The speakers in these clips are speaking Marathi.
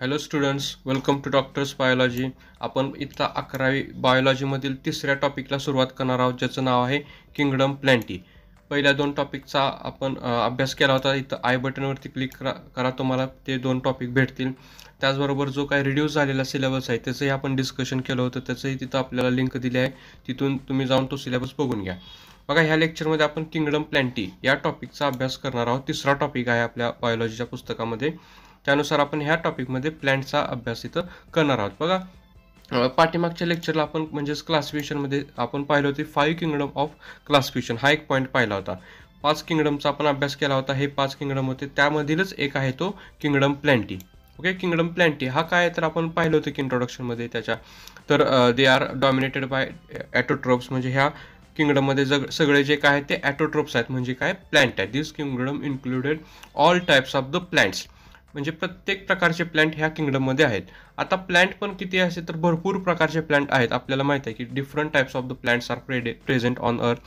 Hello students, welcome to doctors biology. आपण इथं 11वी बायोलॉजीमधील तिसऱ्या टॉपिकला सुरुवात करणार आहोत, ज्याचं नाव आहे किंगडम प्लॅन्टी. पहिल्या दोन टॉपिकचा आपण अभ्यास केला होता. इथं आय बटनवरती क्लिक करा तुम्हाला ते दोन टॉपिक भेटतील. त्याचबरोबर जो काही रिड्यूस झालेला सिलेबस आहे त्याचंही आपण डिस्कशन केलं होतं, त्याचंही तिथं आपल्याला लिंक दिली आहे. तिथून तुम्ही जाऊन तो सिलेबस बघून घ्या. बघा, ह्या लेक्चरमध्ये आपण किंगडम प्लॅन्टी या टॉपिकचा अभ्यास करणार आहोत. तिसरा टॉपिक आहे आपल्या बायोलॉजीच्या पुस्तकामध्ये. त्यानुसार आपण ह्या टॉपिकमध्ये प्लॅन्टचा अभ्यास इथं करणार आहोत. बघा, पाठीमागच्या लेक्चरला आपण म्हणजेच क्लासिफिकेशनमध्ये आपण पाहिलं होते 5 किंगडम ऑफ क्लासिफिकेशन हा एक पॉईंट पाहिला होता. 5 किंगडमचा आपण अभ्यास केला होता. हे 5 किंगडम होते, त्यामधीलच एक आहे तो kingdom plenty. Okay, kingdom plenty हा काय तर आपण पाहिलं होतं की इंट्रोडक्शनमध्ये त्याच्या. तर दे आर डॉमिनेटेड बाय ॲटोट्रोप्स. म्हणजे ह्या किंगडममध्ये सगळे जे काय ते ॲटोट्रोप्स आहेत, म्हणजे काय प्लॅन्ट आहेत. This kingdom included all types of the plants. म्हणजे प्रत्येक प्रकारचे प्लॅन्ट ह्या किंगडममध्ये आहेत. आता प्लॅन्ट पण किती असे तर भरपूर प्रकारचे प्लॅन्ट आहेत. आपल्याला माहिती आहे की different types of the plants are present on earth.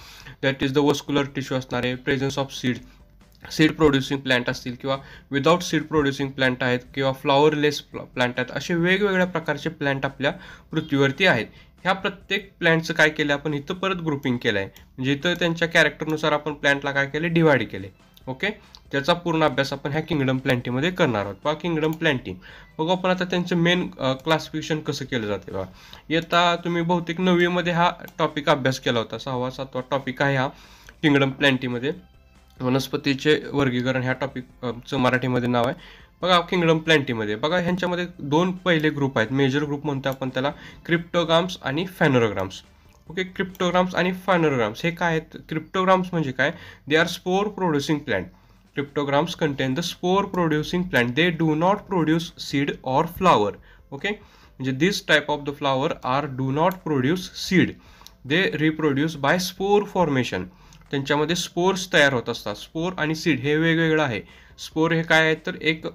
That is the vascular tissue असणारे, presence of seed producing plant असतील किंवा विदाउट सीड प्रोड्युसिंग प्लॅन्ट आहेत किंवा फ्लॉवरलेस प्लॅन्ट आहेत. असे वेगवेगळ्या प्रकारचे प्लॅन्ट आपल्या पृथ्वीवरती आहेत. ह्या प्रत्येक प्लॅन्टचं काय केलं आपण इथं परत ग्रुपिंग केलं आहे. म्हणजे इथं त्यांच्या कॅरेक्टरनुसार आपण प्लॅन्टला काय केले, डिवाइड केले. ओके, त्याचा पूर्ण अभ्यास आपण ह्या किंगडम प्लॅन्टीमध्ये करणार आहोत. बघा, किंगडम प्लॅन्टी बघू आपण आता त्यांचं मेन क्लासिफिकेशन कसं केलं जाते. बघा, येता तुम्ही बहुतेक 9वीमध्ये हा टॉपिक अभ्यास केला होता. 6वा-7वा टॉपिक आहे हा किंगडम प्लॅन्टीमध्ये. वनस्पतीचे वर्गीकरण ह्या टॉपिकचं मराठीमध्ये नाव आहे. बघा, किंगडम प्लॅन्टीमध्ये बघा ह्यांच्यामध्ये दोन पहिले ग्रुप आहेत. मेजर ग्रुप म्हणतो आपण त्याला, क्रिप्टोग्राम्स आणि फॅनोरोग्राम्स. ओके, क्रिप्टोग्राम्स आणि फॅनोरोग्राम्स हे काय आहेत. क्रिप्टोग्राम्स म्हणजे काय, they R spore producing plant. Cryptograms contain the spore producing plant. They do not produce seed or flower. Okay, म्हणजे this type of the flower are do not produce seed. They reproduce by spore formation. त्यांच्यामध्ये स्पोर्स तयार होत असतात. स्पोर आणि सीड हे वेगवेगळं आहे. स्पोर हे काय आहे तर एक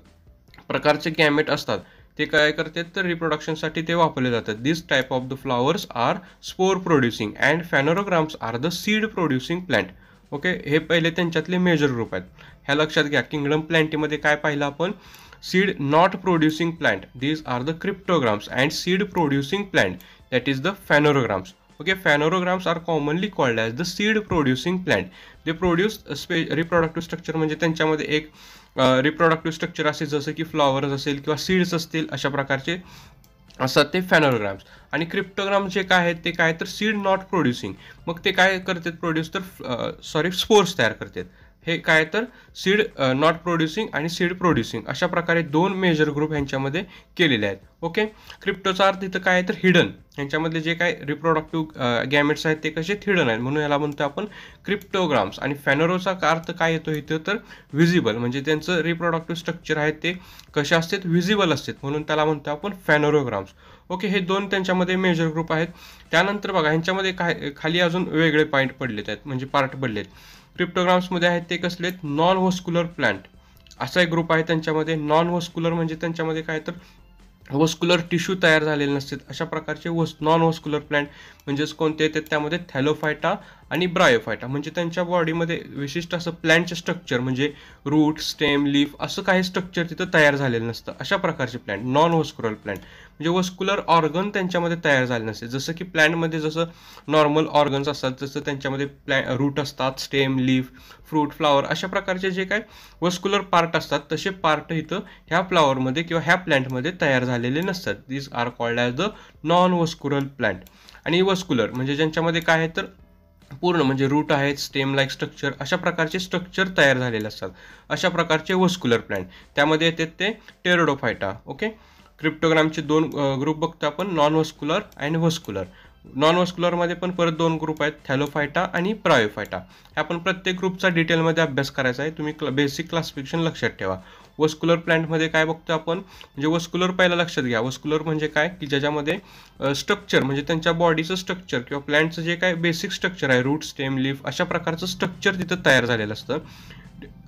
प्रकारचे गॅमेट असतात. ते काय करतात तर रिप्रोडक्शनसाठी ते वापरले जातात. This type of the flowers are spore producing and phanerogams are the seed producing plant. Okay, हे पहिले त्यांच्यातले मेजर ग्रुप आहेत. ह्या लक्षात घ्या. किंगडम प्लॅन्टीमध्ये काय पाहिलं आपण, seed not producing plant these are the cryptograms and seed producing plant that is the phanerogams. Okay, phanerogams are commonly called as the seed producing plant. They produce reproductive structure. म्हणजे त्यांच्यामध्ये एक रिप्रोडक्टिव्ह स्ट्रक्चर असेल जसं की फ्लॉवर्स असेल किंवा सीड्स असतील, अशा प्रकारचे असतात ते फॅनोग्राम्स. आणि क्रिप्टोग्राम जे काय आहेत ते काय तर सीड नॉट प्रोड्युसिंग. मग ते काय करतात प्रोड्यूस तर स्पोर्स तयार करतात. हे काय तर सीड नॉट प्रोड्युसिंग आणि सीड प्रोड्युसिंग अशा प्रकारे दोन मेजर ग्रुप ह्यांच्यामध्ये केलेले आहेत. ओके, क्रिप्टोचा अर्थ इथं काय तर हिडन. ह्यांच्यामधले जे काय रिप्रोडक्टिव्ह गॅमेट्स आहेत ते कसे हिडन आहेत, म्हणून याला म्हणतो आपण क्रिप्टोग्राम्स. आणि फॅनोरोचा अर्थ काय येतो इथं तर व्हिजिबल. म्हणजे त्यांचं रिप्रोडक्टिव्ह स्ट्रक्चर आहे ते कसे असतात, व्हिजिबल असतात, म्हणून त्याला म्हणतो आपण फॅनोरोग्राम्स. ओके, हे दोन त्यांच्यामध्ये मेजर ग्रुप आहेत. त्यानंतर बघा ह्यांच्यामध्ये काय खाली अजून वेगळे पॉईंट पडलेत आहेत, म्हणजे पार्ट पडलेत. क्रिप्टोग्राम्समध्ये आहेत ते कसले आहेत, नॉन वस्क्युलर प्लॅन्ट असा एक ग्रुप आहे त्यांच्यामध्ये. नॉन वस्क्युलर म्हणजे त्यांच्यामध्ये काय तर वस्क्युलर टिश्यू तयार झालेले नसतात, अशा प्रकारचे नॉन वस्क्युलर प्लॅन्ट म्हणजेच कोणते येतात त्यामध्ये थॅलोफायटा आणि ब्रायोफायटा. म्हणजे त्यांच्या बॉडीमध्ये विशिष्ट असं प्लॅन्टचे स्ट्रक्चर म्हणजे रूट, स्टेम, लीफ असं काही स्ट्रक्चर तिथं तयार झालेलं नसतं. अशा प्रकारचे प्लॅन्ट नॉन वस्क्युलर प्लॅन्ट. म्हणजे वस्क्युलर ऑर्गन त्यांच्यामध्ये तयार झाले नसते. जसं की प्लॅन्टमध्ये जसं नॉर्मल ऑर्गन्स असतात तसं त्यांच्यामध्ये रूट असतात, स्टेम, लीफ, फ्रूट, फ्लॉवर अशा प्रकारचे जे काय वस्क्युलर पार्ट असतात तसे पार्ट इथं ह्या फ्लॉवरमध्ये किंवा ह्या प्लॅन्टमध्ये तयार झालेले नसतात. This are called as the non vascular plant. आणि वस्क्युलर म्हणजे ज्यांच्यामध्ये काय आहे तर पूर्ण म्हणजे रूट आहेत, स्टेम लाईक स्ट्रक्चर अशा प्रकारचे स्ट्रक्चर तयार झालेले असतात, अशा प्रकारचे वस्क्युलर प्लॅन्ट. त्यामध्ये येतात ते टेरोडोफायटा. ओके, क्रिप्टोग्रामचे दोन ग्रुप बघतो आपण, non vascular and vascular. Non वस्क्युलरमध्ये पण परत दोन ग्रुप आहेत, थॅलोफायटा आणि ब्रायोफायटा. आपण प्रत्येक ग्रुपचा डिटेलमध्ये अभ्यास करायचा आहे. तुम्ही बेसिक क्लासिफिकेशन लक्षात ठेवा. वस्क्युलर प्लॅन्टमध्ये काय बघतो आपण, म्हणजे वस्क्युलर पहिला लक्षात घ्या. वस्क्युलर म्हणजे काय की ज्याच्यामध्ये स्ट्रक्चर म्हणजे त्यांच्या बॉडीचं स्ट्रक्चर किंवा प्लॅन्टचं जे काय बेसिक स्ट्रक्चर आहे, रूट, स्टेम, लीफ अशा प्रकारचं स्ट्रक्चर तिथं तयार झालेलं असतं.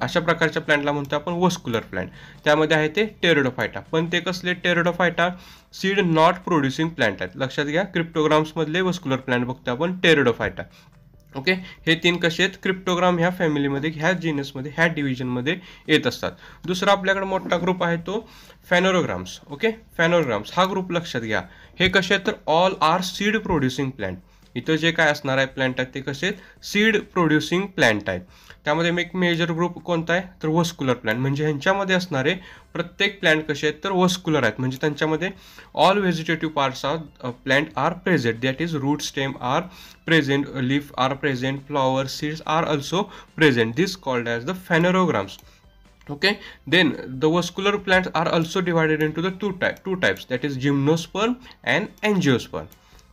अशा प्रकारच्या प्लॅन्टला म्हणतो आपण वस्क्युलर प्लॅन्ट. त्यामध्ये आहे ते टेरोडोफायटा. पण ते कसले टेरोडोफायटा सीड नॉट प्रोड्युसिंग प्लॅन्ट आहेत. लक्षात घ्या, क्रिप्टोग्राम्समधले वस्क्युलर प्लॅन्ट बघतो आपण टेरोडोफायटा. ओके, हे 3 कसे आहेत, क्रिप्टोग्राम ह्या फॅमिलीमध्ये, ह्या जीनसमध्ये, ह्या डिव्हिजनमध्ये येत असतात. दुसरा आपल्याकडे मोठा ग्रुप आहे तो फॅनोरोग्राम्स. ओके, फॅनोग्राम्स हा ग्रुप लक्षात घ्या. हे कसे आहेत तर all are seed producing plant. इथं जे काय असणार आहे प्लांट आहेत ते कसे आहेत, सीड प्रोड्युसिंग प्लांट आहेत. त्यामध्ये एक मेजर ग्रुप कोणता आहे तर वस्क्युलर प्लांट. म्हणजे ह्यांच्यामध्ये असणारे प्रत्येक प्लांट कसे आहेत तर वस्क्युलर आहेत. म्हणजे त्यांच्यामध्ये all vegetative parts of plant are present, that is root, stem are present, leaf are present, flower, seeds are also present. This called as the phanerogams. Okay, then the vascular plants are also divided into the two types, that is gymnosperm and angiosperm.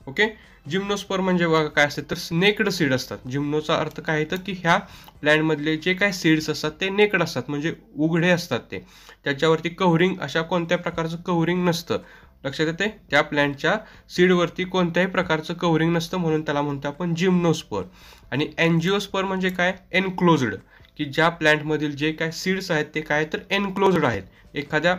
Okay, gymnosperm म्हणजे बघा काय असते तर नेक्ड सीड असतात. जिम्नोचा अर्थ काय येतं की ह्या प्लॅन्टमधले जे काय सीड्स असतात ते नेक्ड असतात, म्हणजे उघडे असतात. ते त्याच्यावरती कव्हरिंग, अशा कोणत्या प्रकारचं कव्हरिंग नसतं. लक्षात येते, त्या प्लॅन्टच्या सीडवरती कोणत्याही प्रकारचं कव्हरिंग नसतं, म्हणून त्याला म्हणतो आपण जिम्नोस्पर्म. आणि एन्जिओस्पर्म म्हणजे काय, एनक्लोज्ड, की ज्या प्लॅन्टमधील जे काय सीड्स आहेत ते काय तर एनक्लोज्ड आहेत. एखाद्या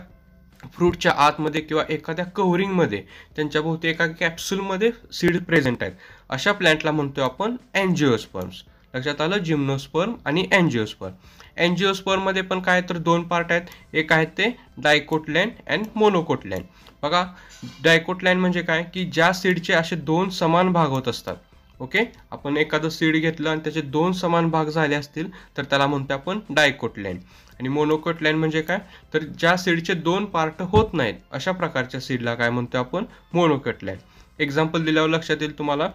फ्रूटच्या आतमध्ये किंवा एखाद्या कव्हरिंगमध्ये, त्यांच्या भोवती एका कॅप्सूलमध्ये सीड प्रेझेंट आहेत, अशा प्लॅन्टला म्हणतो आपण एन्जिओस्पर्म्स. लक्षात आलं, जिम्नोस्पर्म आणि एन्जिओस्पर्म. एन्जिओस्पर्ममध्ये पण काय तर 2 पार्ट आहेत. एक आहेत ते डायकोटलॅन अँड मोनोकोटलॅन. बघा, डायकोटलॅन म्हणजे काय की ज्या सीडचे असे 2 समान भाग होत असतात. ओके, आपण एखादं सीड घेतलं आणि त्याचे 2 समान भाग झाले असतील तर त्याला म्हणतो आपण डायकोटलॅन. आणि मोनोकोटलॅन म्हणजे काय तर ज्या सीडचे 2 पार्ट होत नाहीत, अशा प्रकारच्या सीडला काय म्हणतो आपण, मोनोकोटलॅन. एक्झाम्पल दिल्यावर लक्षात येईल तुम्हाला.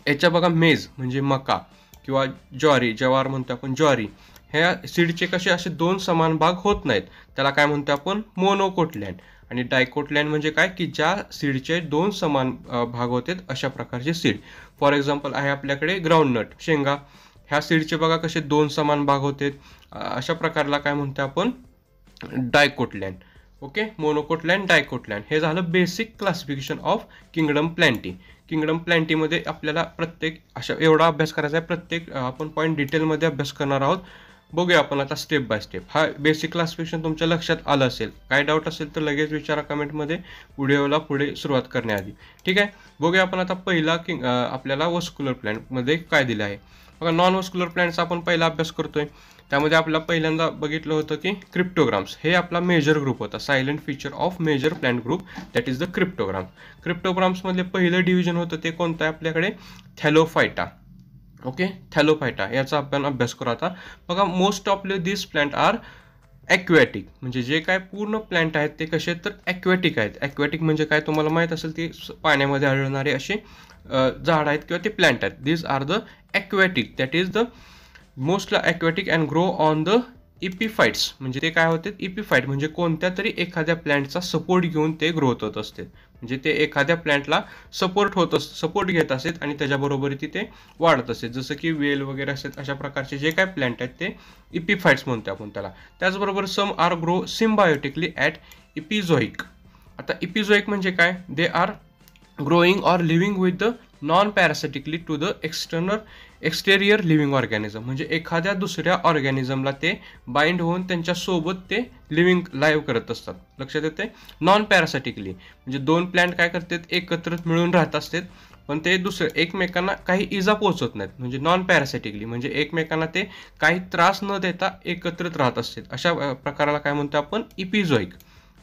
याच्या बघा, मेज म्हणजे मका किंवा ज्वारी, जवार म्हणतो आपण ज्वारी, ह्या सीडचे कसे असे 2 समान भाग होत नाहीत, त्याला काय म्हणतो आपण, मोनोकोटलॅन. आणि डायकोटलॅन म्हणजे काय की ज्या सीडचे 2 समान भाग होतात, अशा प्रकारचे सीड. फॉर एक्झाम्पल आहे आपल्याकडे ग्राउंडनट, शेंगा, ह्या सीडचे बघा कसे 2 समान भाग होते, अशा प्रकारला काय म्हणतो आपण, डायकोटलॅन. Okay, मोनोकोटलॅन, dicotyledon. हे झालं basic classification of kingdom Plantae. Kingdom प्लॅन्टीमध्ये आपल्याला प्रत्येक अशा एवढा अभ्यास करायचा आहे, प्रत्येक आपण पॉईंट डिटेलमध्ये अभ्यास करणार आहोत. बघूया आपण आता स्टेप बाय स्टेप. हा बेसिक क्लासिफिकेशन तुमच्या लक्षात आलं असेल. काय डाऊट असेल तर लगेच विचारा कमेंटमध्ये, व्हिडिओला पुढे सुरुवात करण्याआधी. ठीक आहे, बघूया आपण आता पहिला आपल्याला वस्क्युलर प्लॅन्टमध्ये काय दिलं आहे. बघा, नॉन वस्क्युलर प्लॅन्टचा आपण पहिला अभ्यास करतोय. त्यामध्ये आपल्याला पहिल्यांदा बघितलं होतं की क्रिप्टोग्राम्स हे आपला मेजर ग्रुप होता. Salient feature of major plant group, that is the cryptogram. क्रिप्टोग्राम्समधले पहिलं डिव्हिजन होतं ते कोणतं आहे आपल्याकडे, थॅलोफायटा. ओके, थॅलोफायटा याचा आपण अभ्यास करू आता. बघा, most of this plant are aquatic. म्हणजे जे काय पूर्ण प्लॅन्ट आहेत ते कसे आहेत तर ॲक्वॅटिक आहेत. ॲक्वॅटिक म्हणजे काय तुम्हाला माहीत असेल, ते पाण्यामध्ये आढळणारे असे झाड आहेत किंवा ते प्लॅन्ट आहेत. This are the aquatic, that is the mostly aquatic and grow on the epiphytes. म्हणजे ते काय होते, इपिफाइट म्हणजे कोणत्या तरी एखाद्या प्लॅन्टचा सपोर्ट घेऊन ते ग्रोथ होत असते. म्हणजे ते एखाद्या प्लॅन्टला सपोर्ट घेत असतात आणि त्याच्याबरोबर ते वाढत असते. जसं की वेल वगैरे असतात, अशा प्रकारचे जे काय प्लॅन्ट आहेत ते इपिफाइट्स म्हणतो आपण त्याला. त्याचबरोबर some are grow symbiotically at epizoic. आता इपिझोइक म्हणजे काय, they are growing or living with the non parasitically to the exterior living organism. म्हणजे एखाद्या दुसऱ्या ऑर्गॅनिझमला ते बाइंड होऊन त्यांच्यासोबत ते लाईव्ह करत असतात. लक्षात येते, नॉन पॅरासिटिकली म्हणजे 2 प्लॅन्ट काय करतात, एकत्र मिळून राहत असतात, पण ते एकमेकांना काही इजा पोहोचत नाहीत. म्हणजे नॉन पॅरासिटिकली म्हणजे एकमेकांना ते काही त्रास न देता एकत्रित राहत असतात. अशा प्रकाराला काय म्हणतो आपण, इपिझोइक.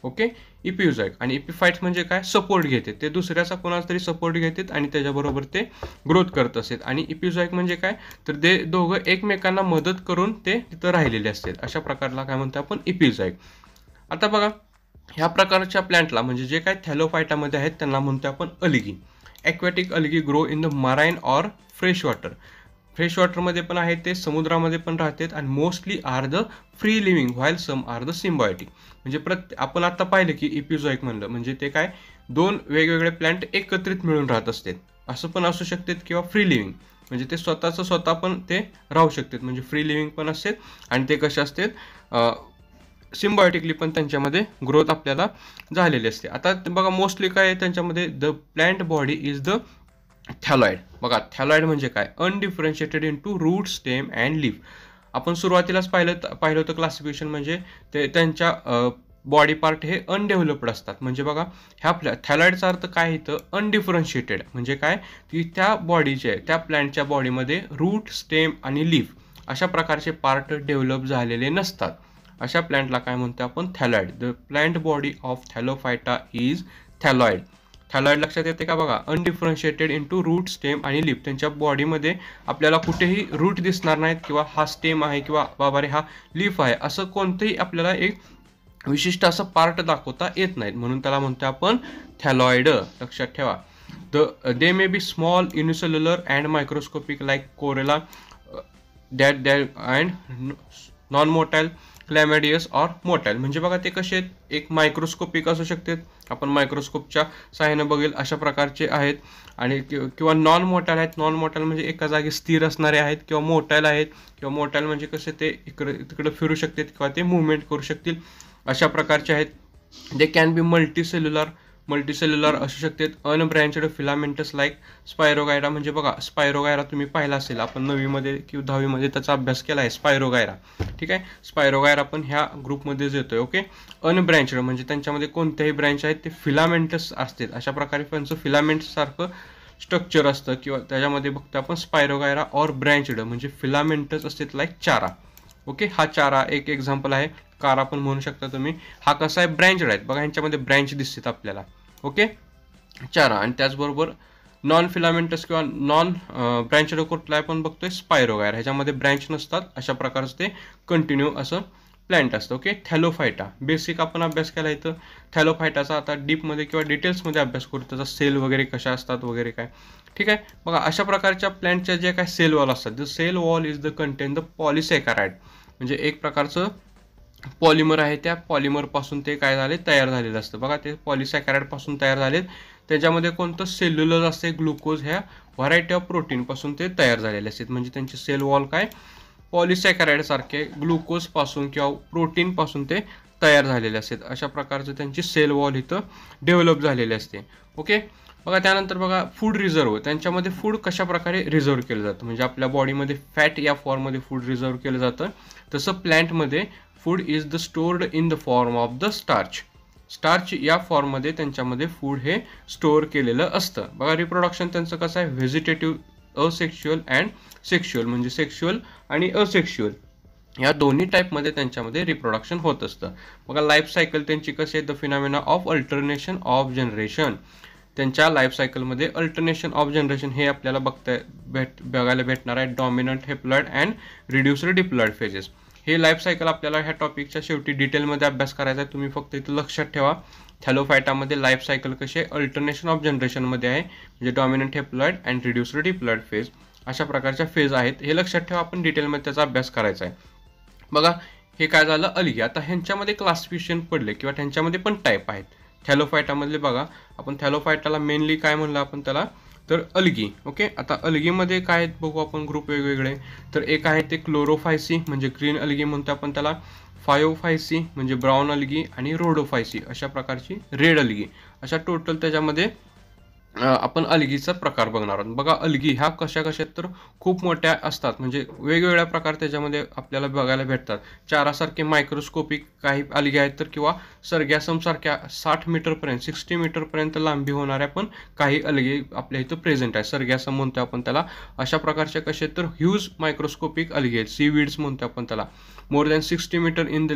ओके, इपिझोइक. आणि इपिफाइट्स म्हणजे काय, सपोर्ट घेते, ते दुसऱ्याचा कोणाचा तरी सपोर्ट घेतात आणि त्याच्याबरोबर ते ग्रोथ करत असतात. आणि इपिझोइक म्हणजे काय तर ते दोघं एकमेकांना मदत करून ते तिथं राहिलेले असतात. अशा प्रकारला काय म्हणतो आपण, इपिझोइक. आता बघा, ह्या प्रकारच्या प्लॅन्टला म्हणजे जे काय थॅलोफायटामध्ये आहेत त्यांना म्हणतो आपण algae. Aquatic algae grow in the marine or fresh water. Fresh वॉटरमध्ये पण आहेत ते, समुद्रामध्ये पण राहतात. आणि mostly are the free living while some are the symbiotic. म्हणजे आपण आता पाहिलं की इपिझोइक म्हणलं म्हणजे ते काय 2 वेगवेगळे प्लॅन्ट एकत्रित मिळून राहत असतात, असं पण असू शकतात. किंवा फ्री लिव्हिंग म्हणजे ते स्वतः पण ते राहू शकतात. म्हणजे फ्री लिव्हिंग पण असतात आणि ते कसे असतात, सिम्बायोटिकली पण त्यांच्यामध्ये ग्रोथ आपल्याला झालेली असते. आता बघा, मोस्टली काय आहे त्यांच्यामध्ये, the plant body is the thalloid. बघा, थॅलॉइड म्हणजे काय, undifferentiated into root, stem and leaf. आपण सुरुवातीलाच पाहिलं होतं क्लासिफिकेशन म्हणजे ते त्यांच्या बॉडी पार्ट हे अनडेव्हलप्ड असतात. म्हणजे बघा ह्या थॅलॉइडचा अर्थ काय इथं अनडिफरन्शिएटेड, म्हणजे काय की त्या बॉडीचे त्या प्लॅन्टच्या बॉडीमध्ये रूट, स्टेम आणि लीफ अशा प्रकारचे पार्ट डेव्हलप झालेले नसतात. अशा प्लॅन्टला काय म्हणतो आपण thalloid. The plant body of Thallophyta is thalloid. Thalloid लक्षात येते का बघा, अनडिफरन्शिएटेड इंटू रूट, स्टेम आणि लीफ. त्यांच्या बॉडीमध्ये आपल्याला कुठेही रूट दिसणार नाहीत किंवा हा स्टेम आहे किंवा बाबा रे हा लीफ आहे असं कोणतंही आपल्याला एक विशिष्ट असं पार्ट दाखवता येत नाहीत, म्हणून त्याला म्हणतो आपण थॅलॉइड. लक्षात ठेवा. They may be small, unicellular and microscopic like Chlorella that and non motile, Chlamydomonas or motile. म्हणजे बघा ते कसे आहेत, एक मायक्रोस्कोपिक असू शकतात, आपण मायक्रोस्कोपच्या सहाय्याने बघेल अशा प्रकारचे आहेत, आणि किंवा नॉन मोटाईल आहेत. नॉन मोटाईल म्हणजे एका जागी स्थिर असणारे आहेत, किंवा मोटाईल आहेत, किंवा मोटाईल म्हणजे कसे ते इकडे तिकडे फिरू शकतात किंवा ते मुवमेंट करू शकतील अशा प्रकारचे आहेत. दे कॅन बी मल्टीसेल्युलर असू शकतात. अनब्रँचड फिलामेंटस लाईक स्पायरोगायरा. म्हणजे बघा स्पायरोगायरा तुम्ही पाहिला असेल, आपण 9वीमध्ये किंवा 10वीमध्ये त्याचा अभ्यास केला आहे स्पायरोगायरा. ठीक आहे, स्पायरोगायरा पण ह्या ग्रुपमध्येच येतोय. ओके, अनब्रँचड म्हणजे त्यांच्यामध्ये कोणत्याही ब्रँच आहेत ते फिलामेंटस असतील. अशा प्रकारे त्यांचं फिलामेंट्स सारखं स्ट्रक्चर असतं, किंवा त्याच्यामध्ये बघतो आपण स्पायरोगायरा ऑर ब्रँचड म्हणजे फिलामेंटस असतात लाईक चारा. ओके, हा चारा एक एक्झाम्पल आहे. कारा पण म्हणू शकता तुम्ही. हा कसा आहे, ब्रँचड आहेत बघा, ह्यांच्यामध्ये ब्रँच दिसतात आपल्याला. ओके, चारा. आणि त्याचबरोबर नॉन फिलामेंटस किंवा नॉन ब्रँचड कुठला आपण बघतोय स्पायरोगायरा, ह्याच्यामध्ये ब्रँच नसतात. अशा प्रकारचं ते कंटिन्यू असं प्लॅन्ट असतं. ओके, थॅलोफायटा बेसिक आपण अभ्यास केला इथं. थॅलोफायटाचा आता डीपमध्ये किंवा डिटेल्समध्ये अभ्यास करू, त्याचा सेल वगैरे कशा असतात वगैरे काय. ठीक आहे, बघा अशा प्रकारच्या प्लॅन्टच्या जे काय सेल वॉल असतात, the cell wall is the contain the polysaccharide. म्हणजे एक प्रकारचं पॉलिमर आहे, त्या पॉलिमरपासून ते काय झाले तयार झालेलं असतं. बघा ते पॉलिसॅकराइडपासून तयार झालेत. त्याच्यामध्ये कोणतं सेल्युलर असते, ग्लुकोज, ह्या व्हरायटी ऑफ प्रोटीनपासून ते तयार झालेले असतात. म्हणजे त्यांचे सेल वॉल काय पॉलिसॅकराइड सारखे ग्लुकोजपासून किंवा प्रोटीनपासून ते तयार झालेले असतात. अशा प्रकारचं त्यांची सेल वॉल इथं डेव्हलप झालेली असते. ओके, बघा त्यानंतर बघा फूड रिझर्व. त्यांच्यामध्ये फूड कशा प्रकारे रिझर्व केलं जातं, म्हणजे आपल्या बॉडीमध्ये फॅट या फॉर्ममध्ये फूड रिझर्व केलं जातं, तसं प्लॅन्टमध्ये food is the stored in the form of the starch या फॉर्ममध्ये त्यांच्यामध्ये फूड हे स्टोअर केलेलं असतं. बघा रिप्रोडक्शन त्यांचं कसं आहे, व्हेजिटेटिव्ह, असेक्शुअल अँड सेक्शुअल. म्हणजे सेक्शुअल आणि असेक्शुअल या दोन्ही टाईपमध्ये त्यांच्यामध्ये रिप्रोडक्शन होत असतं. बघा लाईफ सायकल त्यांची कशी आहे, the phenomena of alternation of generation. त्यांच्या लाईफ सायकलमध्ये अल्टरनेशन ऑफ जनरेशन हे आपल्याला बघायला भेटणार आहे. Dominant haploid and reduced diploid phases. हे लाईफ सायकल आपल्याला ह्या टॉपिकच्या शेवटी डिटेलमध्ये अभ्यास करायचा आहे. तुम्ही फक्त इथं लक्षात ठेवा, थॅलोफायटामध्ये लाईफ सायकल कशी आहे, अल्टरनेशन ऑफ जनरेशनमध्ये आहे. म्हणजे dominant haploid and reduced diploid phase अशा प्रकारच्या फेज आहेत. हे लक्षात ठेवा, आपण डिटेलमध्ये त्याचा अभ्यास करायचा आहे. बघा हे काय झालं, अलगी. आता ह्यांच्यामध्ये क्लासिफिकेशन पडले किंवा त्यांच्यामध्ये पण टाईप आहेत. थॅलोफायटामधले बघा, आपण थॅलोफायटाला मेनली काय म्हणलं आपण त्याला, तर अलगी. ओके, आता अलगीमध्ये काय आहेत बघू आपण, ग्रुप वेगवेगळे. तर एक आहे ते क्लोरोफायसी म्हणजे ग्रीन अलगी म्हणतो आपण त्याला, फायोफायसी म्हणजे ब्राऊन अलगी, आणि रोडोफायसी अशा प्रकारची रेड अलगी. अशा टोटल त्याच्यामध्ये आपण अलगीचा प्रकार बघणार आहोत. बघा अलगी ह्या कशा तर खूप मोठ्या असतात, म्हणजे वेगवेगळ्या प्रकार त्याच्यामध्ये आपल्याला बघायला भेटतात. चारासारखे मायक्रोस्कोपिक काही अलगी आहेत, तर किंवा सर्गॅसम सारख्या 60 मीटरपर्यंत 60 मीटरपर्यंत लांबी होणाऱ्या पण काही अलगी आपल्या इथं प्रेझेंट आहे. सर्गॅसम म्हणतो आपण त्याला. अशा प्रकारच्या कसे तर ह्यूज मायक्रोस्कोपिक अलगी आहेत, सीवीड्स म्हणतो आपण त्याला. More than 60 metre in the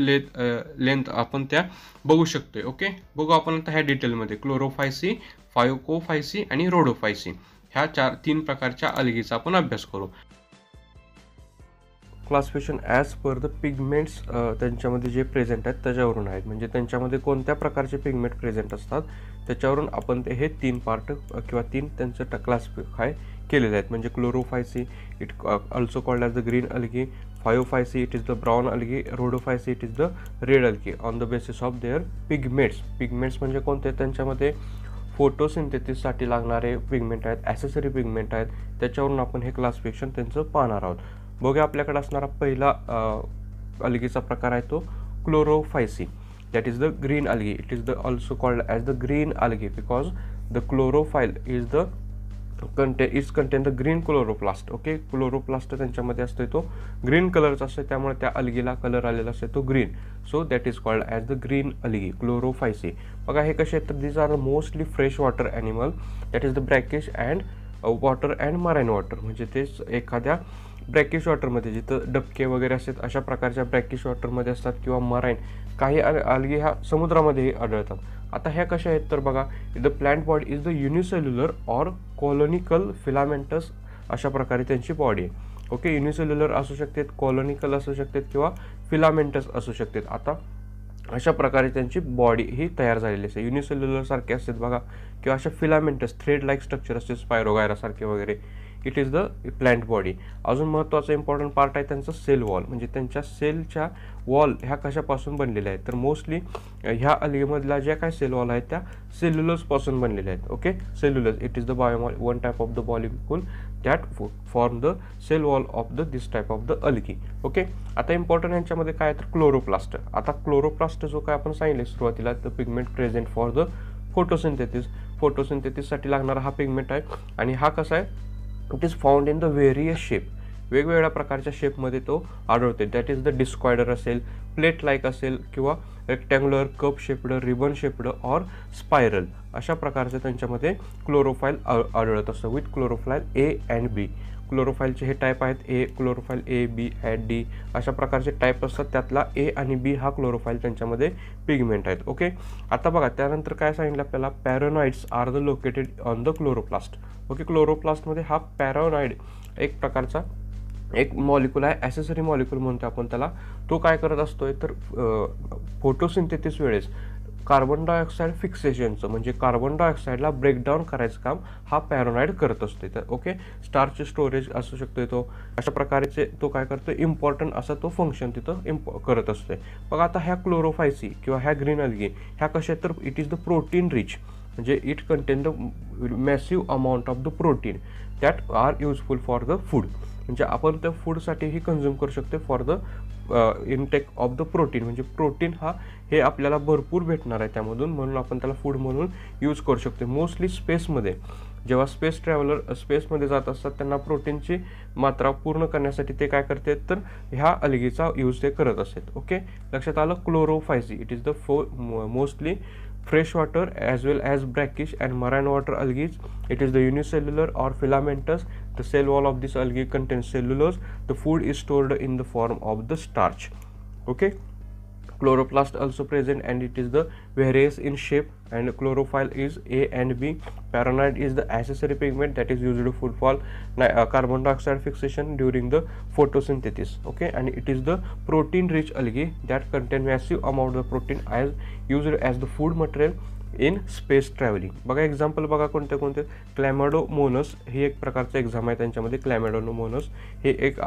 length आपण त्या बघू शकतोय. ओके, बघू आपण आता ह्या डिटेलमध्ये क्लोरोफायसी, फायोकोफायसी आणि रोडोफायसी ह्या तीन प्रकारच्या अलगीचा आपण अभ्यास करू. Classification as per the pigments त्यांच्यामध्ये जे प्रेझेंट आहेत त्याच्यावरून आहेत. म्हणजे त्यांच्यामध्ये कोणत्या प्रकारचे पिगमेंट प्रेझेंट असतात त्याच्यावरून आपण हे 3 पार्ट किंवा 3 त्यांचं क्लासिफाय केलेले आहेत. म्हणजे Chlorophyceae it also called as the green algae, Phaeophyceae it is the brown algae, Rhodophyceae it is the red algae on the basis of their pigments. Pigments म्हणजे कोणते, त्यांच्यामध्ये फोटोसिंथेसिससाठी लागणारे पिगमेंट आहेत, ॲसेसरी पिगमेंट आहेत, त्याच्यावरून आपण हे क्लासिफिकेशन त्यांचं पाहणार आहोत. बघूया आपल्याकडे असणारा पहिला अलगीचा प्रकार आहे तो Chlorophyceae. That is the green algae. It is the also called as the green algae because the chlorophyll is the contain the green chloroplast. Okay, chloroplast त्यांच्यामध्ये असतो तो ग्रीन कलरचा असतो, त्यामुळे त्या अल्गीला कलर आलेला असतो तो green. So that is called as the green algae, Chlorophyceae. बघा हे कसे आहेत तर these are mostly fresh water animal, that is the brackish and water and marine water. म्हणजे तेच एखाद्या ब्रॅकिश वॉटरमध्ये जिथं डबके वगैरे असतात अशा प्रकारच्या ब्रॅकिश वॉटरमध्ये असतात, किंवा मराईन काही अल्गी ह्या समुद्रामध्येही आढळतात. आता ह्या कशा आहेत तर बघा, the plant body is the unicellular or कॉलोनिकल filamentous, अशा प्रकारे त्यांची बॉडी आहे. ओके, युनिसेल्युलर असू शकतात, कॉलोनिकल असू शकतात, किंवा फिलामेंटस असू शकतात. आता अशा प्रकारे त्यांची बॉडी ही तयार झालेली असते. युनिसेल्युलर सारखे असतात बघा, किंवा अशा फिलामेंटस थ्रेड लाईक स्ट्रक्चर असते स्पायरोगायरासारखे वगैरे. It is the plant body. अजून महत्त्वाचा इम्पॉर्टंट पार्ट आहे त्यांचा सेल वॉल, म्हणजे त्यांच्या सेलच्या वॉल ह्या कशापासून बनलेल्या आहेत तर मोस्टली ह्या अल्गीमधल्या ज्या काय सेल वॉल आहेत त्या सेल्युलोजपासून बनलेल्या आहेत. Okay, cellulose it is the one type of the molecule that form the cell wall of the this type of the algae. Okay, आता इम्पॉर्टंट यांच्यामध्ये काय तर क्लोरोप्लास्ट. आता क्लोरोप्लास्ट जो काय आपण सांगितले सुरुवातीला, the pigment present for the फोटोसिंथेसिससाठी लागणारा हा पिगमेंट आहे. आणि हा कसा आहे, it is found in the various shape, वेगवेगळ्या प्रकारच्या शेपमध्ये तो आढळते. दॅट इज द डिस्कॉइडर असेल, प्लेट लाईक असेल, किंवा rectangular, cup shaped, ribbon shaped or spiral, अशा प्रकारचे त्यांच्यामध्ये क्लोरोफाईल आढळत असतं विथ क्लोरोफाईल ए अँड बी. क्लोरोफाईलचे हे टाईप आहेत, ए क्लोरोफाईल ए, बी अँड डी, अशा प्रकारचे टाईप असतात. त्यातला ए आणि बी हा क्लोरोफाईल त्यांच्यामध्ये पिगमेंट आहेत. ओके, आता बघा त्यानंतर काय सांगितलं आपल्याला, pyrenoids are the located on the chloroplast. Okay, क्लोरोप्लास्टमध्ये हा पॅरानॉइड एक प्रकारचा एक मॉलिक्यूल आहे, ॲसेसरी मॉलिक्यूल म्हणतो आपण त्याला. तो काय करत असतोय तर फोटोसिंथेसिस वेळेस कार्बन डायऑक्साईड फिक्सेशनचं, म्हणजे कार्बन डायऑक्साईडला ब्रेकडाऊन करायचं काम हा पॅरानॉइड करत असतो. तर ओके, स्टार्च स्टोरेज असू शकतो तो, अशा प्रकारचे तो काय करतो, इम्पॉर्टंट असा तो फंक्शन तिथं करत असतोय. बघा आता ह्या क्लोरोफायसी किंवा ह्या ग्रीन अल्गी ह्या कशा आहेत तर it is the protein rich, म्हणजे it contain the massive amount of the protein that are useful for the food. म्हणजे आपण त्या फूडसाठीही कन्झ्युम करू शकतो for the intake of the protein, म्हणजे प्रोटीन हे आपल्याला भरपूर भेटणार आहे त्यामधून, म्हणून आपण त्याला फूड म्हणून यूज करू शकतो. मोस्टली स्पेसमध्ये जेव्हा स्पेस ट्रॅव्हलर स्पेसमध्ये जात असतात त्यांना प्रोटीनची मात्रा पूर्ण करण्यासाठी ते काय करतात तर ह्या अल्गीचा यूज ते करत असतात. ओके, लक्षात आलं. Chlorophyceae it is the mostly fresh water as well as brackish and marine water algae. It is the unicellular or filamentous. The cell wall of this algae contains cellulose. The food is stored in the form of the starch. Okay, chloroplast also present and it is the various in shape, and chlorophyll is A and B. Paranoid is the accessory pigment that is used for carbon dioxide fixation during the photosynthesis. Okay, and it is the protein rich algae that contain massive amount of protein as used as the food material in space travelling. बघा एक्झाम्पल बघा कोणते कोणते, क्लॅमॅडोमोनस ही एक प्रकारचं एक्झाम आहे त्यांच्यामध्ये. क्लॅमॅडोमोनस हे एक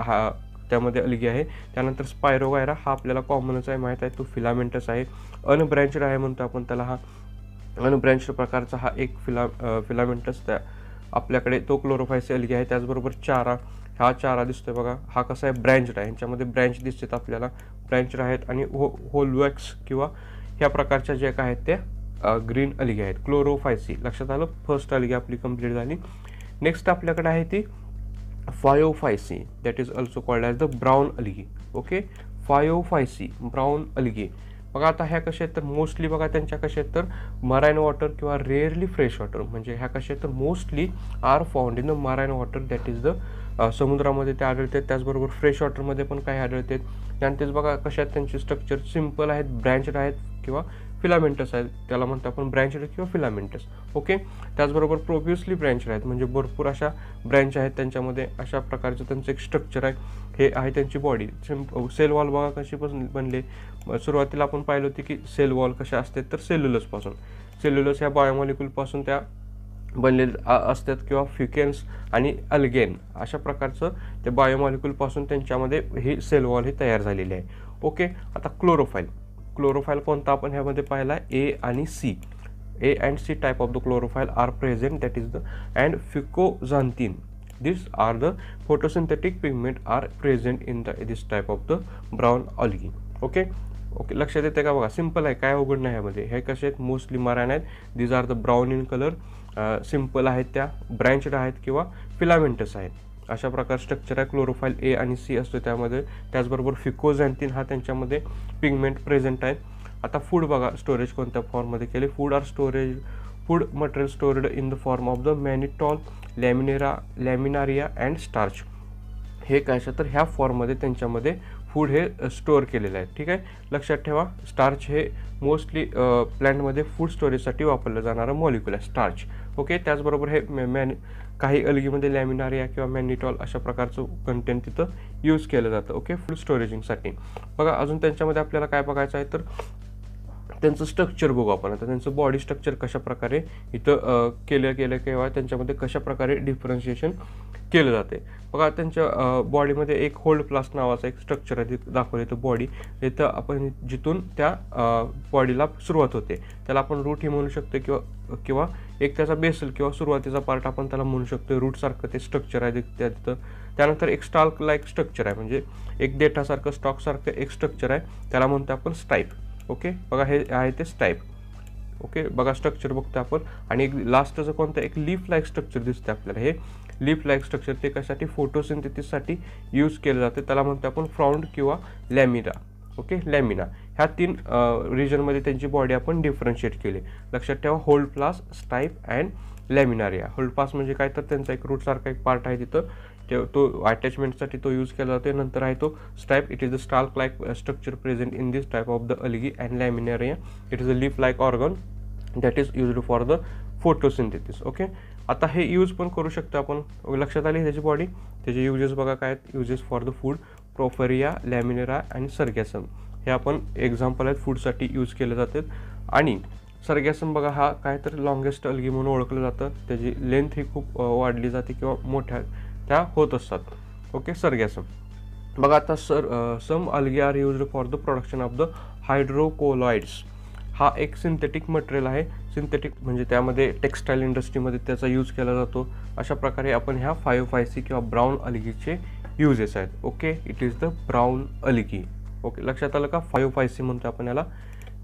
त्यामध्ये अल्गी आहे. त्यानंतर स्पायरोगायरा हा आपल्याला कॉमनच आहे, माहीत आहे, तो फिलामेंटस आहे. अनब्रँचड आहे म्हणतो आपण त्याला. हा अनब्रँचड प्रकारचा हा एक फिलामेंटस त्या आपल्याकडे तो क्लोरोफायसी अल्गी आहे. त्याचबरोबर चारा दिसतोय बघा, हा कसा आहे, ब्रँचड आहे. ह्यांच्यामध्ये ब्रँच दिसतात आपल्याला, ब्रँचड आहेत. आणि होलवॅक्स किंवा ह्या प्रकारच्या जे काय आहेत त्या ग्रीन अल्गी आहेत. क्लोरोफायसी लक्षात आलं. फर्स्ट अल्गी आपली कंप्लीट झाली. नेक्स्ट आपल्याकडे आहे ती Phaeophyceae, that is also called as the brown algae. Okay, Phaeophyceae brown algae. बघा आता ह्या कशा आहेत तर मोस्टली बघा त्यांच्या कशा आहेत तर मराईन वॉटर किंवा रेअरली फ्रेश वॉटर, म्हणजे ह्या कशा आहेत तर mostly are found in the marine water, that is the समुद्रामध्ये ते आढळतात. त्याचबरोबर फ्रेश वॉटरमध्ये पण काही आढळतात. त्यानंतर बघा कशा आहेत त्यांची स्ट्रक्चर, सिम्पल आहेत, ब्रँचड आहेत किंवा फिलामेंटस आहेत, त्याला म्हणतो आपण ब्रँचड किंवा फिलामेंटस. ओके, त्याचबरोबर प्रोफ्युसली ब्रँचड आहेत, म्हणजे भरपूर अशा ब्रँच आहेत त्यांच्यामध्ये. अशा प्रकारचं त्यांचं एक स्ट्रक्चर आहे. हे आहे त्यांची बॉडी. सेल वॉल बघा कशी बनले. सुरुवातीला आपण पाहिलं होती की सेल वॉल कशा असतात तर सेल्युलोजपासून. सेल्युलोज ह्या बायोमॉलिक्यूलपासून त्या बनलेले असतात, किंवा फ्युकेन्स आणि अल्गेन अशा प्रकारचं ते बायोमॉलिक्यूलपासून त्यांच्यामध्ये ही सेल वॉल ही तयार झालेली आहे. ओके, आता क्लोरोफाईल कोणता आपण ह्यामध्ये पाहिला, ए आणि C. A and C type of the chlorophyll are present, that is the and fucoxanthin. These are the photosynthetic pigment are present in this type of the brown algae. Okay, लक्षात येते का बघा, सिंपल आहे, काय अवघड नाही ह्यामध्ये. हे कसे आहेत, मोस्टली मरायन आहेत. These are the brown in colour simple आहेत त्या, ब्रँचड आहेत किंवा फिलामेंटस आहेत. अशा प्रकार स्ट्रक्चर आहे. क्लोरोफाईल ए आणि सी असतो त्यामध्ये. त्याचबरोबर फिकोझॅन्थिन हा त्यांच्यामध्ये पिगमेंट प्रेझेंट आहे. आता फूड बघा, स्टोरेज कोणत्या फॉर्ममध्ये केले. Food material stored in the form of the mannitol, Laminaria and starch. हे काय तर ह्या फॉर्ममध्ये त्यांच्यामध्ये फूड हे स्टोअर केलेलं आहे. ठीक आहे, लक्षात ठेवा. स्टार्च हे मोस्टली प्लॅन्टमध्ये फूड स्टोरेजसाठी वापरलं जाणारं मॉलिक्यूल आहे स्टार्च. ओके, त्याचबरोबर हे काही अल्गीमध्ये लॅमिनारिया किंवा मॅनिटॉल अशा प्रकारचं कंटेंट तिथं यूज केलं जातं. ओके, फूड स्टोरेजिंगसाठी. बघा अजून त्यांच्यामध्ये आपल्याला काय बघायचं आहे तर त्यांचं स्ट्रक्चर बघू आपण. आता त्यांचं बॉडी स्ट्रक्चर कशा प्रकारे इथं केलं किंवा त्यांच्यामध्ये कशा प्रकारे डिफरन्शिएशन केलं जाते. बघा त्यांच्या बॉडीमध्ये एक होल्ड प्लास्ट नावाचा एक स्ट्रक्चर आहे दाखवलं इथं बॉडी. इथं आपण जिथून त्या बॉडीला सुरुवात होते त्याला आपण रूट ही म्हणू शकतो किंवा एक त्याचा बेसल किंवा सुरुवातीचा पार्ट आपण त्याला म्हणू शकतो. रूटसारखं ते स्ट्रक्चर आहे तिथं. त्यानंतर एक स्टाल्क लाईक स्ट्रक्चर आहे, म्हणजे एक देठासारखं स्टॉकसारखं एक स्ट्रक्चर आहे, त्याला म्हणतो आपण स्टाईप. ओके, बघा हे आहे ते स्टाईप. ओके, बघा स्ट्रक्चर बघतो आपण. आणि एक लास्टचं कोणतं एक लीफ लाईक स्ट्रक्चर दिसतं आपल्याला. हे लीफ लाईक स्ट्रक्चर ते कशासाठी फोटोसिंथेसिससाठी यूज केलं जाते, त्याला म्हणतो आपण फ्राउंड किंवा लॅमिना. Okay, lamina. ह्या 3 रिजनमध्ये त्यांची बॉडी आपण डिफरन्शिएट केली. लक्षात ठेवा, होल्ड प्लास, स्टाईप अँड लॅमिनारिया. होल्ड प्लास म्हणजे काय तर त्यांचा एक रूटसारखा एक पार्ट आहे तिथं, तो अटॅचमेंटसाठी तो यूज केला जातो. नंतर आहे तो stipe. It is the stalk like structure present in this type of the algae and Laminaria. It is a leaf like organ that is used for the photosynthesis. Okay, आता हे यूज पण करू शकतो आपण. लक्षात आली त्याची बॉडी. त्याचे युजेस बघा काय आहेत. युजेस फॉर द फूड, प्रोफेरिया, लॅमिनेरा आणि सर्गॅसम. हे आपण एक्झाम्पल आहेत फूडसाठी यूज केले जातात. आणि सर्गॅसम बघा हा काय तर लॉंगेस्ट अल्गी म्हणून ओळखलं जातं. त्याची लेंथ ही खूप वाढली जाते किंवा मोठ्या त्या होत असतात. Okay, Sargassum. बघा आता some algae are used for the production of the hydrocolloids. हा एक सिंथेटिक मटेरियल आहे. सिंथेटिक म्हणजे त्यामध्ये टेक्स्टाईल इंडस्ट्रीमध्ये त्याचा यूज केला जातो. अशा प्रकारे आपण ह्या 5,5C किंवा ब्राऊन अल्गीचे युजेस आहेत. Okay, it is the brown algae. Okay, लक्षात आलं का. 5,5C म्हणतो आपण याला.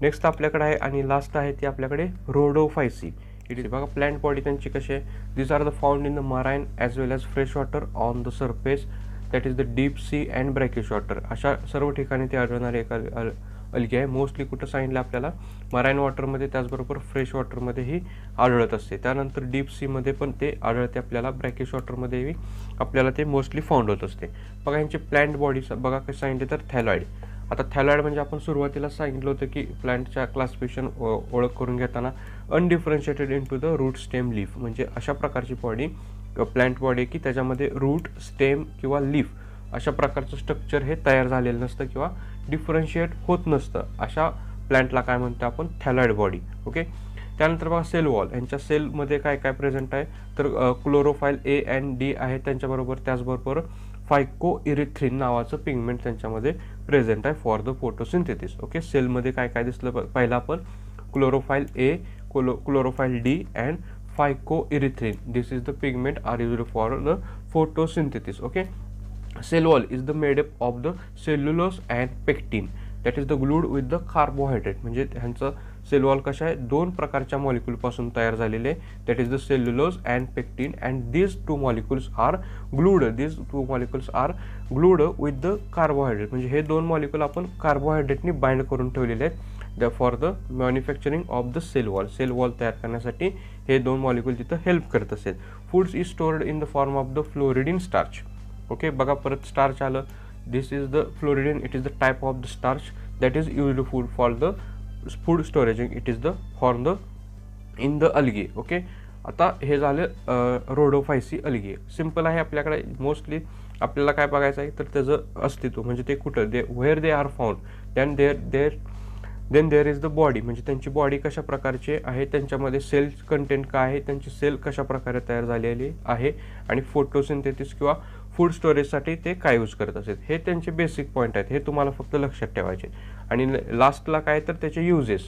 नेक्स्ट आपल्याकडे आहे आणि लास्ट आहे ती आपल्याकडे रोडोफायसी. इट इज बघा प्लांट बॉडी त्यांची कशी आहे. This are the found in the marine as well as fresh water on the surface that is the deep sea and brackish water. अशा सर्व ठिकाणी ते आढळणारे एक अल्गी आहे. मोस्टली कुठं सांगितलं आपल्याला, मराईन वॉटरमध्ये, त्याचबरोबर फ्रेश वॉटरमध्येही आढळत असते. त्यानंतर डीप सीमध्ये पण ते आढळते आपल्याला. ब्रॅकिश वॉटरमध्येही आपल्याला ते मोस्टली फाउंड होत असते. बघा यांची प्लांट बॉडी बघा कशी सांगितले तर थॅलॉइड. आता थॅलॉइड म्हणजे आपण सुरुवातीला सांगितलं होतं की प्लांटच्या क्लासिफिकेशन ओळख करून घेताना undifferentiated into the root, stem, leaf. म्हणजे अशा प्रकारची बॉडी प्लांट बॉडी की त्याच्यामध्ये रूट, स्टेम किंवा लीफ अशा प्रकारचं स्ट्रक्चर हे तयार झालेलं नसतं किंवा डिफरन्शिएट होत नसतं. अशा प्लांटला काय म्हणतो आपण, थॅलॉइड बॉडी. ओके, त्यानंतर बघा सेल वॉल. यांच्या सेलमध्ये काय काय प्रेझेंट आहे तर क्लोरोफाईल ए अँड डी आहे त्यांच्याबरोबर. त्याचबरोबर फायकोइरिथ्रिन नावाचं पिगमेंट त्यांच्यामध्ये प्रेझेंट आहे फॉर द फोटोसिंथेसिस. ओके, सेलमध्ये काय काय दिसलं पहिला आपण, chlorophyll A, chlorophyll D and phycoerythrin. This is the pigment are used for the photosynthesis. Okay, cell wall is the made up of the cellulose and pectin that is the glued with the carbohydrate. म्हणजे ह्यांचं सेल वॉल कशा आहे, 2 प्रकारच्या मॉलिक्यूलपासून तयार झालेले. That is the cellulose and pectin and these two molecules are glued with the carbohydrate. म्हणजे हे 2 मॉलिक्यूल आपण कार्बोहायड्रेटनी बाइंड करून ठेवलेले आहेत for the manufacturing of the cell wall. Cell wall तयार करण्यासाठी हे 2 मॉलिक्यूल तिथं हेल्प करत असेल. Foods is stored in the form of the floridean starch. Okay, बघा परत स्टार्च आलं. This is the floridean. It is the type of the starch that is used food for the food storaging. It is the for the in the algae. Okay, आता हे झालं रोडोफायसी अल्गी. सिम्पल आहे. आपल्याकडे मोस्टली आपल्याला काय बघायचं आहे तर त्याचं अस्तित्व म्हणजे ते कुठं, where they are found, then there is the body. म्हणजे त्यांची बॉडी कशा प्रकारची आहे, त्यांच्यामध्ये सेल कंटेंट काय आहे, त्यांची सेल कशा प्रकारे तयार झालेली आहे आणि फोटोसिंथेसिस किंवा फूड स्टोरेजसाठी ते काय यूज करत असेल. हे त्यांचे बेसिक पॉईंट आहेत. हे तुम्हाला फक्त लक्षात ठेवायचे. आणि लास्टला काय तर त्याचे युजेस,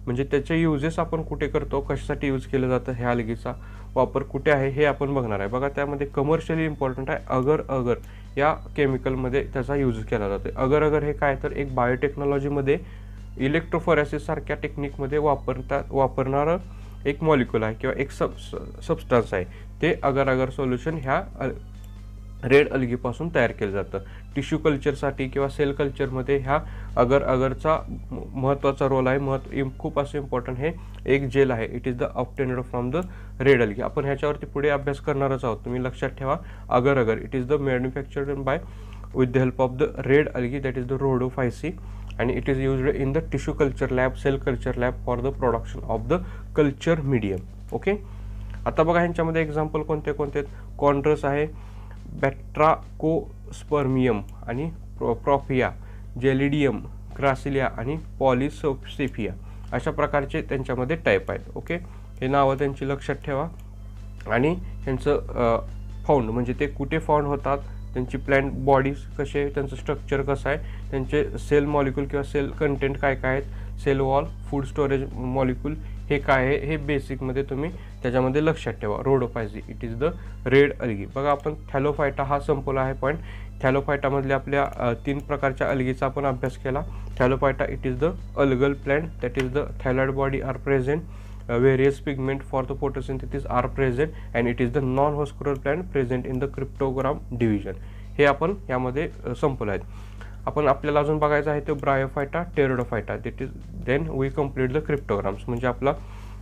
म्हणजे त्याचे युजेस आपण कुठे करतो, कशासाठी यूज केलं जातं, ह्या अल्गीचा वापर कुठे आहे हे आपण बघणार आहे. बघा त्यामध्ये कमर्शियली इम्पॉर्टंट आहे अगर या केमिकलमध्ये त्याचा यूज केला जातो. अगर हे काय तर एक बायोटेक्नॉलॉजीमध्ये इलेक्ट्रोफोरेसिस सारख्या टेक्निकमध्ये वापरणारं एक मॉलिक्यूल आहे किंवा एक सबस्टन्स आहे, ते अगर अगर सोल्युशन ह्या रेड अल्गीपासून तयार केलं जातं. टिश्यू कल्चरसाठी किंवा सेल कल्चरमध्ये ह्या अगर अगरचा महत्त्वाचा रोल आहे. खूप असं इम्पॉर्टंट हे एक जेल आहे, it is the obtained from the red algae. आपण ह्याच्यावरती पुढे अभ्यास करणारच आहोत. तुम्ही लक्षात ठेवा, अगर अगर it is the manufactured by with the help of the red algae, that is the rhodophyceae, and it is used in the tissue culture lab, cell culture lab for the production of the culture medium. Okay, आता बघा ह्यांच्यामध्ये एक्झाम्पल कोणते कोणते. कॉन्ड्रस आहे, बॅट्राकोस्पर्मियम आणि प्रॉफिया, जेलिडियम, ग्रासिलिया आणि पॉलिसेफिया, अशा प्रकारचे त्यांच्यामध्ये टाईप आहेत. ओके, हे नावं त्यांची लक्षात ठेवा. आणि त्यांचं फाउंड म्हणजे ते कुठे फाउंड होतात, त्यांची प्लॅन्ट बॉडीज कसे आहे, त्यांचं स्ट्रक्चर कसं आहे, त्यांचे सेल मॉलिक्यूल किंवा सेल कंटेंट काय काय आहेत, cell wall, food storage molecule हे काय आहे, हे बेसिकमध्ये तुम्ही त्याच्यामध्ये लक्षात ठेवा. rhodophyceae, it is the red algae. बघा, आपण थॅलोफायटा हा संपवला आहे पॉईंट. थॅलोफायटामधल्या आपल्या 3 प्रकारच्या अल्गीचा आपण अभ्यास केला. Thallophyta, it is the algal plant, that is the thalloid body are present, various pigment for the photosynthesis are present, and it is the non-vascular plant present in the cryptogram division. हे आपण यामध्ये संपवलं आहे. आपण आपल्याला अजून बघायचं आहे ते Bryophyta, Pteridophyta, that is then we complete the cryptogams. म्हणजे आपला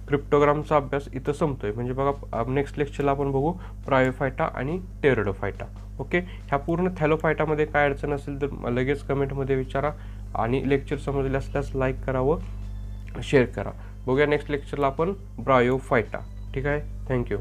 क्रिप्टोग्रामचा अभ्यास इथं संपतोय. म्हणजे बघा, नेक्स्ट लेक्चरला आपण बघू ब्रायोफायटा आणि टेरिडोफायटा. ओके, ह्या पूर्ण थॅलोफायटामध्ये काय अडचण असेल तर लगेच कमेंटमध्ये विचारा. आणि लेक्चर समजले असल्यास लाईक करा व शेअर करा. बघूया नेक्स्ट लेक्चरला आपण ब्रायोफायटा. ठीक आहे, थँक्यू.